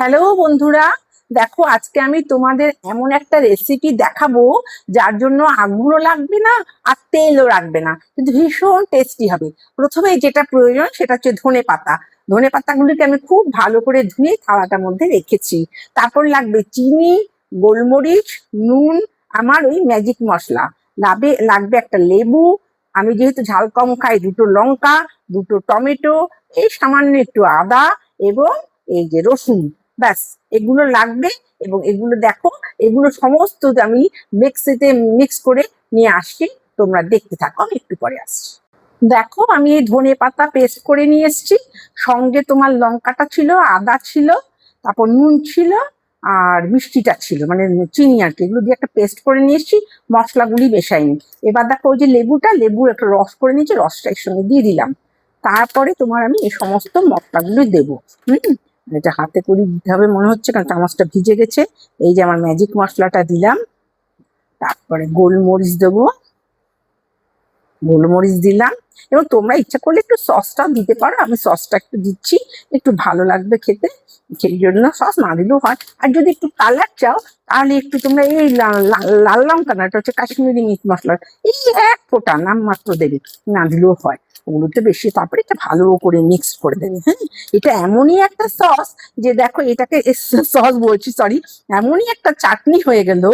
Hello বন্ধুরা, দেখো আজকে আমি তোমাদের এমন একটা রেসিপি দেখাবো যার জন্য আগুনও লাগবে না আর তেলও লাগবে না, কিন্তু ভীষণ টেস্টি হবে। প্রথমে যেটা প্রয়োজন সেটা হচ্ছে ধনে পাতা। ধনে পাতাগুলিকে আমি খুব ভালো করে ধুয়ে থালাটার মধ্যে রেখেছি। তারপর লাগবে চিনি, গোলমরিচ, নুন, আমার ওই ম্যাজিক মশলা। লাগবে একটা লেবু, আমি যেহেতু ঝাল কম খাই দুটো লঙ্কা, দুটো টমেটো, এই সামান্য একটু আদা এবং এই যে রসুন। ব্যাস, এগুলো লাগবে। এবং এগুলো দেখো, এগুলো সমস্ত আমি মিক্স করে নিয়ে আসছি। তোমরা দেখতে থাকো, আমি একটু পরে আসছি। দেখো, আমি এই ধনে পাতা পেস্ট করে নিয়ে এসছি। সঙ্গে তোমার লঙ্কাটা ছিল, আদা ছিল, তারপর নুন ছিল, আর মিষ্টিটা ছিল, মানে চিনি আর কি। এগুলো দিয়ে একটা পেস্ট করে নিয়ে এসছি, মশলাগুলি মেশাইনি। এবার দেখো, ওই যে লেবুর একটা রস করে নিয়েছি, রসটা এর সঙ্গে দিয়ে দিলাম। তারপরে তোমার আমি এই সমস্ত মশলাগুলি দেবো। এটা হাতে করে দিতে হবে মনে হচ্ছে, কারণ চামচটা ভিজে গেছে। এই যে আমার ম্যাজিক মশলাটা দিলাম, তারপরে গোলমরিচ দিলাম। এবং তোমরা ইচ্ছা করলে একটু সসটাও দিতে পারো, আমি সসটা একটু দিচ্ছি, একটু ভালো লাগবে খেতে, সেই জন্য। সস না দিলেও হয়। আর যদি একটু কালার চাও তাহলে একটু তোমরা এই লাল লঙ্কা না, এটা হচ্ছে কাশ্মীরি মিট মশলা, এই এক ফোঁটা নামমাত্র দেবে, না দিলেও হয়। ওগুলোতে বেশি। তারপরে এটা ভালো করে মিক্স করে দেবে। হ্যাঁ, এটা এমনই একটা সস যে দেখো, এটাকে সস বলছি, সরি, এমনই একটা চাটনি হয়ে গেল।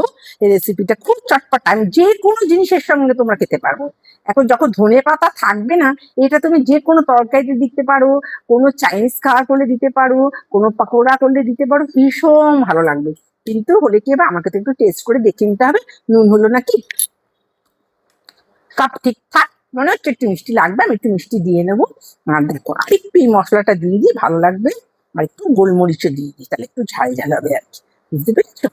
এই রেসিপিটা খুব চটপটা, আমি যে কোনো জিনিসের সঙ্গে তোমরা খেতে পারবো। এখন যখন ধনে পাতা থাকবে না, এটা তুমি যে কোনো তরকারিতে দিতে পারো, কোনো চাইনিজ খাবার করলে দিতে পারো, কোনো পাকোড়া করলে দিতে পারো, ভীষণ ভালো লাগবে। কিন্তু হলে কি হবে, আমাকে তো একটু টেস্ট করে দেখে নিতে হবে নুন হলো নাকি। সব ঠিকঠাক মনে হচ্ছে, একটু মিষ্টি লাগবে, আমি একটু মিষ্টি দিয়ে নেবো। আর দেখো, আর একটু এই মশলাটা দিয়ে দিই, ভালো লাগবে। আর একটু গোলমরিচও দিয়ে দিই, তাহলে একটু ঝাল ঝাল হবে আর কি। বুঝতে পেরেছো?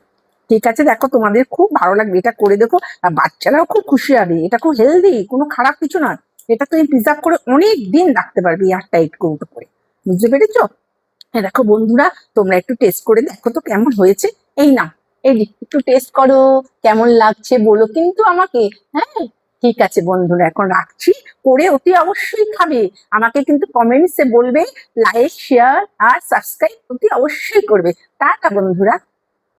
ঠিক আছে, দেখো তোমাদের খুব ভালো লাগবে, এটা করে দেখো। আর বাচ্চারাও খুব খুশি হবে, এটা খুব হেলদি, কোনো খারাপ কিছু নয়। এটা তুমি প্রিজার্ভ করে অনেক দিন রাখতে পারবে এয়ারটাইট কৌটো করে। বুঝতে পেরেছো? হ্যাঁ, দেখো বন্ধুরা, তোমরা একটু টেস্ট করে দেখো তো কেমন হয়েছে। এই না, এই যে একটু টেস্ট করো, কেমন লাগছে বলো কিন্তু আমাকে। হ্যাঁ, ঠিক আছে বন্ধুরা, এখন রাখছি। করে অতি অবশ্যই খাবে, আমাকে কিন্তু কমেন্টসে বলবে। লাইক, শেয়ার আর সাবস্ক্রাইব অতি অবশ্যই করবে। টাটা বন্ধুরা।